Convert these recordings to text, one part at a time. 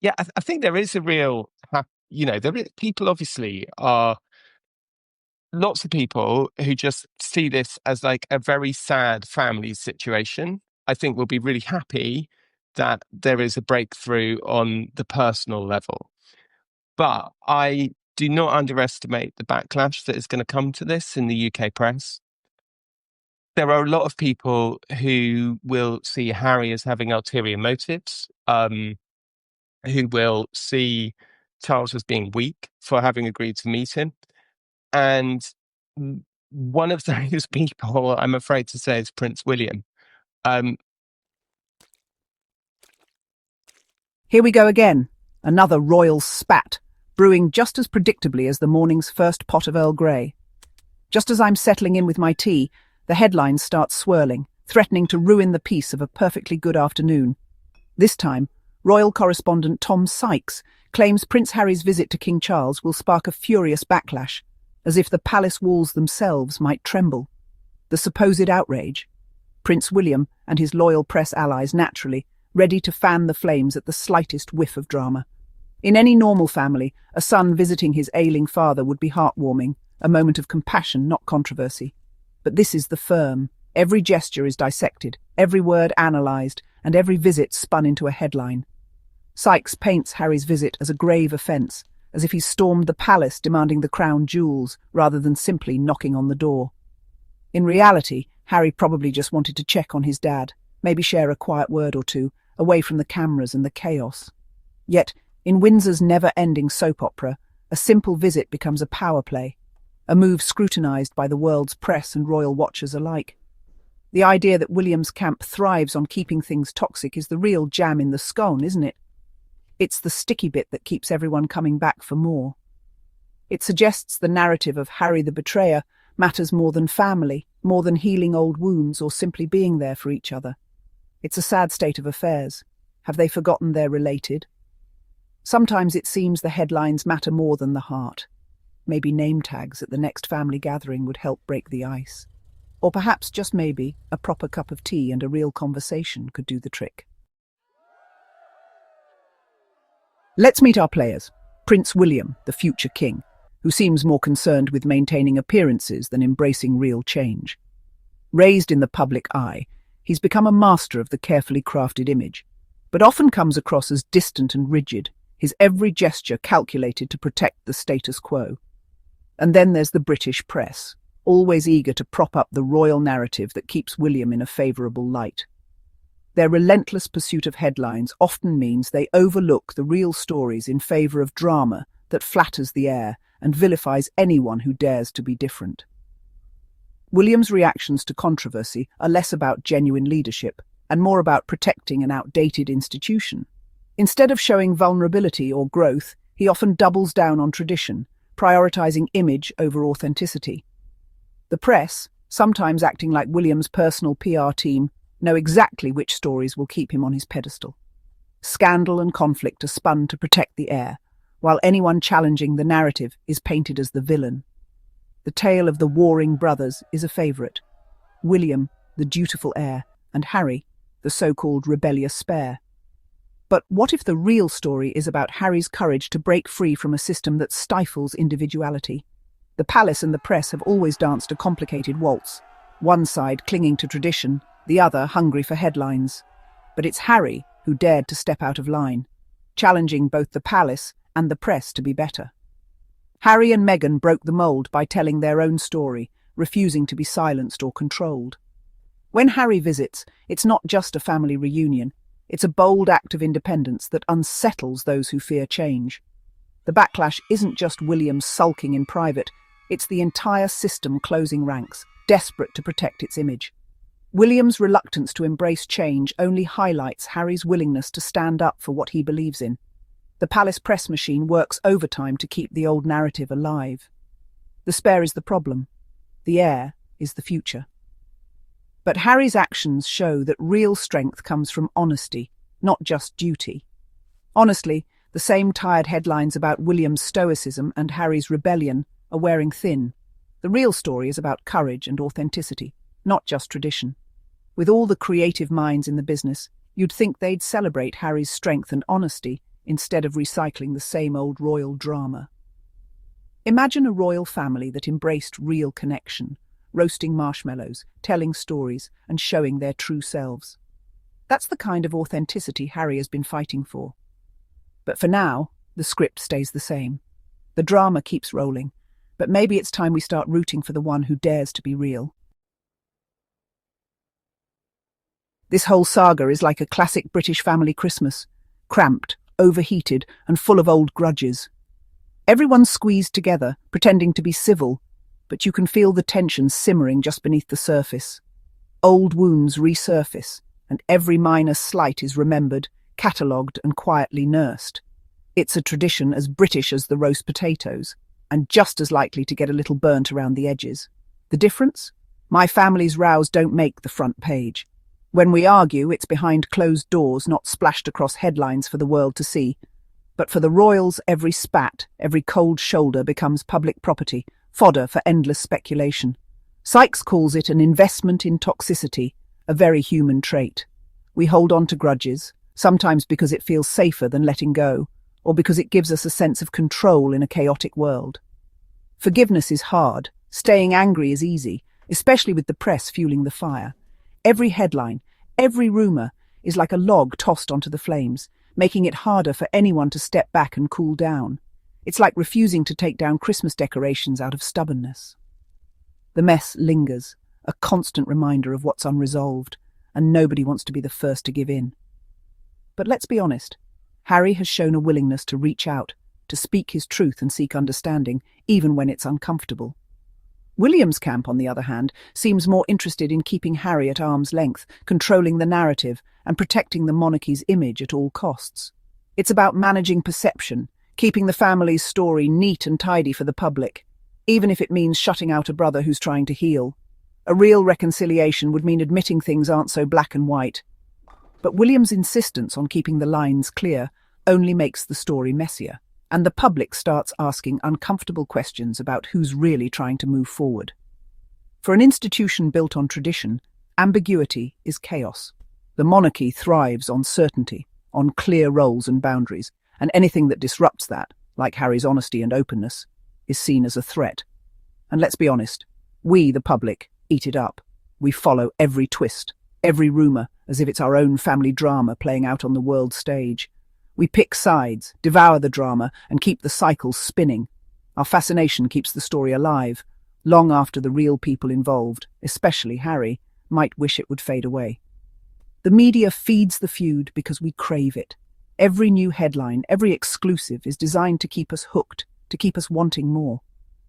Yeah, I think there is a real, people obviously are lots of people who just see this as like a very sad family situation. I think will be really happy that there is a breakthrough on the personal level. But I do not underestimate the backlash that is going to come to this in the UK press. There are a lot of people who will see Harry as having ulterior motives, who will see Charles as being weak for having agreed to meet him. And one of those people, I'm afraid to say, is Prince William. Um, Here we go again. Another royal spat, brewing just as predictably as the morning's first pot of Earl Grey. Just as I'm settling in with my tea, the headlines start swirling, threatening to ruin the peace of a perfectly good afternoon. This time, royal correspondent Tom Sykes claims Prince Harry's visit to King Charles will spark a furious backlash, as if the palace walls themselves might tremble. The supposed outrage. Prince William and his loyal press allies naturally, ready to fan the flames at the slightest whiff of drama. In any normal family, a son visiting his ailing father would be heartwarming, a moment of compassion, not controversy. But this is the firm. Every gesture is dissected, every word analysed, and every visit spun into a headline. Sykes paints Harry's visit as a grave offence, as if he stormed the palace demanding the crown jewels rather than simply knocking on the door. In reality, Harry probably just wanted to check on his dad, maybe share a quiet word or two, away from the cameras and the chaos. Yet, in Windsor's never-ending soap opera, a simple visit becomes a power play, a move scrutinised by the world's press and royal watchers alike. The idea that William's camp thrives on keeping things toxic is the real jam in the scone, isn't it? It's the sticky bit that keeps everyone coming back for more. It suggests the narrative of Harry the betrayer matters more than family, more than healing old wounds or simply being there for each other. It's a sad state of affairs. Have they forgotten they're related? Sometimes it seems the headlines matter more than the heart. Maybe name tags at the next family gathering would help break the ice. Or perhaps, just maybe, a proper cup of tea and a real conversation could do the trick. Let's meet our players. Prince William, the future king, who seems more concerned with maintaining appearances than embracing real change. Raised in the public eye, he's become a master of the carefully crafted image, but often comes across as distant and rigid, his every gesture calculated to protect the status quo. And then there's the British press, always eager to prop up the royal narrative that keeps William in a favourable light. Their relentless pursuit of headlines often means they overlook the real stories in favour of drama that flatters the air and vilifies anyone who dares to be different. William's reactions to controversy are less about genuine leadership and more about protecting an outdated institution. Instead of showing vulnerability or growth, he often doubles down on tradition, prioritising image over authenticity. The press, sometimes acting like William's personal PR team, know exactly which stories will keep him on his pedestal. Scandal and conflict are spun to protect the heir, while anyone challenging the narrative is painted as the villain. The tale of the warring brothers is a favourite. William, the dutiful heir, and Harry, the so-called rebellious spare. But what if the real story is about Harry's courage to break free from a system that stifles individuality? The palace and the press have always danced a complicated waltz, one side clinging to tradition, the other hungry for headlines. But it's Harry who dared to step out of line, challenging both the palace and the press to be better. Harry and Meghan broke the mould by telling their own story, refusing to be silenced or controlled. When Harry visits, it's not just a family reunion, it's a bold act of independence that unsettles those who fear change. The backlash isn't just William sulking in private, it's the entire system closing ranks, desperate to protect its image. William's reluctance to embrace change only highlights Harry's willingness to stand up for what he believes in. The palace press machine works overtime to keep the old narrative alive. The spare is the problem. The heir is the future. But Harry's actions show that real strength comes from honesty, not just duty. Honestly, the same tired headlines about William's stoicism and Harry's rebellion are wearing thin. The real story is about courage and authenticity, not just tradition. With all the creative minds in the business, you'd think they'd celebrate Harry's strength and honesty instead of recycling the same old royal drama. Imagine a royal family that embraced real connection, roasting marshmallows, telling stories, and showing their true selves. That's the kind of authenticity Harry has been fighting for. But for now, the script stays the same. The drama keeps rolling, but maybe it's time we start rooting for the one who dares to be real. This whole saga is like a classic British family Christmas, cramped, overheated, and full of old grudges. Everyone's squeezed together, pretending to be civil, but you can feel the tension simmering just beneath the surface. Old wounds resurface, and every minor slight is remembered, catalogued, and quietly nursed. It's a tradition as British as the roast potatoes, and just as likely to get a little burnt around the edges. The difference? My family's rows don't make the front page. When we argue, it's behind closed doors, not splashed across headlines for the world to see. But for the royals, every spat, every cold shoulder becomes public property, fodder for endless speculation. Sykes calls it an investment in toxicity, a very human trait. We hold on to grudges, sometimes because it feels safer than letting go, or because it gives us a sense of control in a chaotic world. Forgiveness is hard, staying angry is easy, especially with the press fueling the fire. Every headline, every rumour is like a log tossed onto the flames, making it harder for anyone to step back and cool down. It's like refusing to take down Christmas decorations out of stubbornness. The mess lingers, a constant reminder of what's unresolved, and nobody wants to be the first to give in. But let's be honest, Harry has shown a willingness to reach out, to speak his truth and seek understanding, even when it's uncomfortable. William's camp, on the other hand, seems more interested in keeping Harry at arm's length, controlling the narrative, and protecting the monarchy's image at all costs. It's about managing perception, keeping the family's story neat and tidy for the public, even if it means shutting out a brother who's trying to heal. A real reconciliation would mean admitting things aren't so black and white. But William's insistence on keeping the lines clear only makes the story messier, and the public starts asking uncomfortable questions about who's really trying to move forward. For an institution built on tradition, ambiguity is chaos. The monarchy thrives on certainty, on clear roles and boundaries, and anything that disrupts that, like Harry's honesty and openness, is seen as a threat. And let's be honest, we, the public, eat it up. We follow every twist, every rumour, as if it's our own family drama playing out on the world stage. We pick sides, devour the drama, and keep the cycle spinning. Our fascination keeps the story alive, long after the real people involved, especially Harry, might wish it would fade away. The media feeds the feud because we crave it. Every new headline, every exclusive is designed to keep us hooked, to keep us wanting more.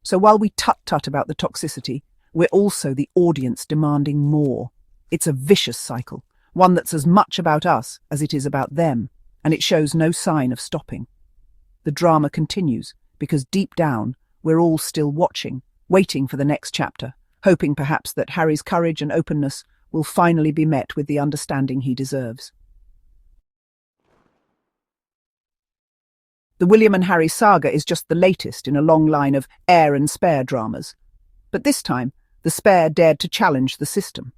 So while we tut-tut about the toxicity, we're also the audience demanding more. It's a vicious cycle, one that's as much about us as it is about them, and it shows no sign of stopping. The drama continues, because deep down, we're all still watching, waiting for the next chapter, hoping perhaps that Harry's courage and openness will finally be met with the understanding he deserves. The William and Harry saga is just the latest in a long line of heir and spare dramas. But this time, the spare dared to challenge the system.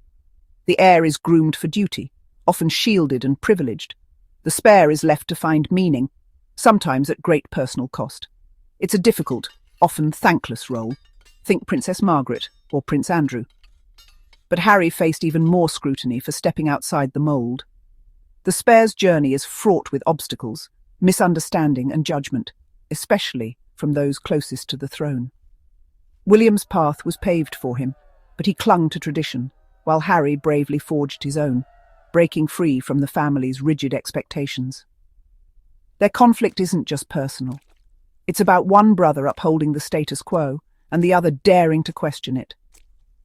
The heir is groomed for duty, often shielded and privileged. The spare is left to find meaning, sometimes at great personal cost. It's a difficult, often thankless role. Think Princess Margaret or Prince Andrew. But Harry faced even more scrutiny for stepping outside the mould. The spare's journey is fraught with obstacles, misunderstanding and judgment, especially from those closest to the throne. William's path was paved for him, but he clung to tradition, while Harry bravely forged his own, breaking free from the family's rigid expectations. Their conflict isn't just personal. It's about one brother upholding the status quo and the other daring to question it.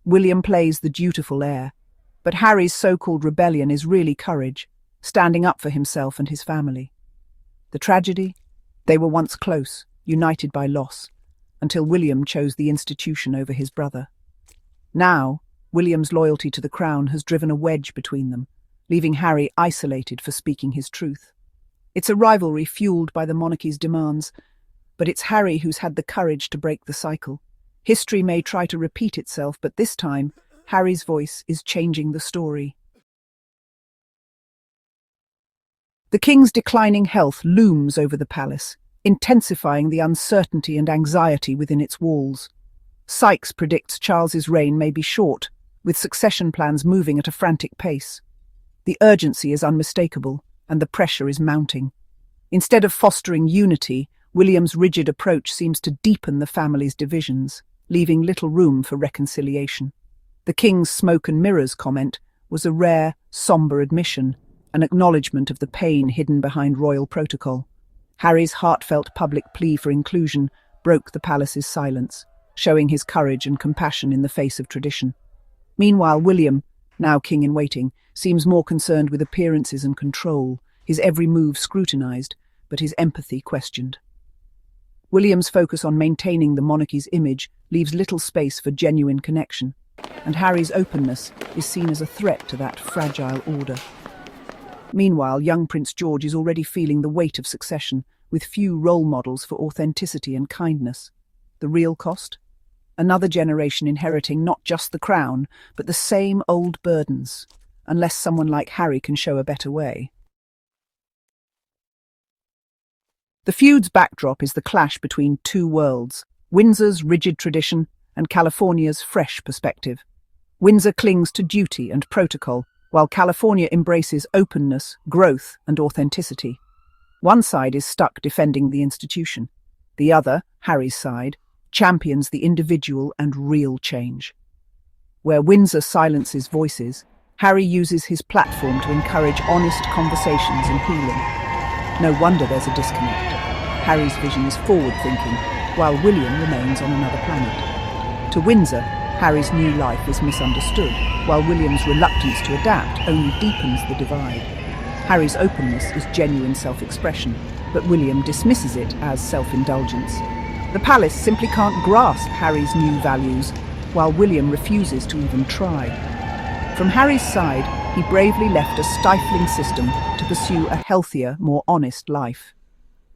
William plays the dutiful heir, but Harry's so-called rebellion is really courage, standing up for himself and his family. The tragedy? They were once close, united by loss, until William chose the institution over his brother. Now, William's loyalty to the crown has driven a wedge between them, leaving Harry isolated for speaking his truth. It's a rivalry fueled by the monarchy's demands, but it's Harry who's had the courage to break the cycle. History may try to repeat itself, but this time, Harry's voice is changing the story. The king's declining health looms over the palace, intensifying the uncertainty and anxiety within its walls. Sykes predicts Charles's reign may be short, with succession plans moving at a frantic pace. The urgency is unmistakable, and the pressure is mounting. Instead of fostering unity, William's rigid approach seems to deepen the family's divisions, leaving little room for reconciliation. The king's smoke and mirrors comment was a rare, sombre admission, an acknowledgement of the pain hidden behind royal protocol. Harry's heartfelt public plea for inclusion broke the palace's silence, showing his courage and compassion in the face of tradition. Meanwhile, William, now king-in-waiting, seems more concerned with appearances and control, his every move scrutinized, but his empathy questioned. William's focus on maintaining the monarchy's image leaves little space for genuine connection, and Harry's openness is seen as a threat to that fragile order. Meanwhile, young Prince George is already feeling the weight of succession, with few role models for authenticity and kindness. The real cost? Another generation inheriting not just the crown, but the same old burdens, unless someone like Harry can show a better way. The feud's backdrop is the clash between two worlds, Windsor's rigid tradition and California's fresh perspective. Windsor clings to duty and protocol, while California embraces openness, growth, and authenticity. One side is stuck defending the institution. The other, Harry's side, champions the individual and real change. Where Windsor silences voices, Harry uses his platform to encourage honest conversations and healing. No wonder there's a disconnect. Harry's vision is forward-thinking, while William remains on another planet. To Windsor, Harry's new life is misunderstood, while William's reluctance to adapt only deepens the divide. Harry's openness is genuine self-expression, but William dismisses it as self-indulgence. The palace simply can't grasp Harry's new values, while William refuses to even try. From Harry's side, he bravely left a stifling system to pursue a healthier, more honest life.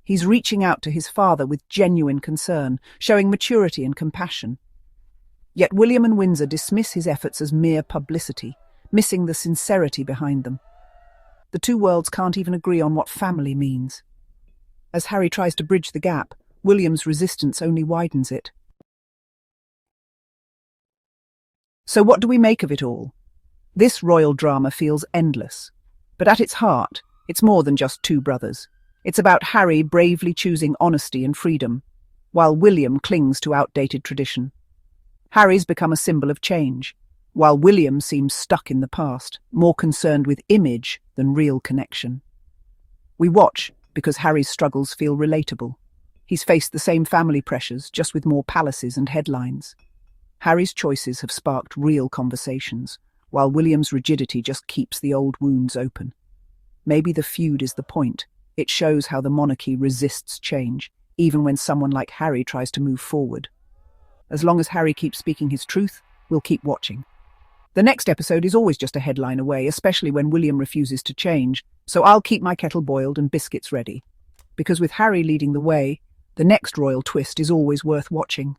He's reaching out to his father with genuine concern, showing maturity and compassion. Yet William and Windsor dismiss his efforts as mere publicity, missing the sincerity behind them. The two worlds can't even agree on what family means. As Harry tries to bridge the gap, William's resistance only widens it. So what do we make of it all? This royal drama feels endless, but at its heart, it's more than just two brothers. It's about Harry bravely choosing honesty and freedom, while William clings to outdated tradition. Harry's become a symbol of change, while William seems stuck in the past, more concerned with image than real connection. We watch because Harry's struggles feel relatable. He's faced the same family pressures, just with more palaces and headlines. Harry's choices have sparked real conversations, while William's rigidity just keeps the old wounds open. Maybe the feud is the point. It shows how the monarchy resists change, even when someone like Harry tries to move forward. As long as Harry keeps speaking his truth, we'll keep watching. The next episode is always just a headline away, especially when William refuses to change, so I'll keep my kettle boiled and biscuits ready. Because with Harry leading the way, the next royal twist is always worth watching.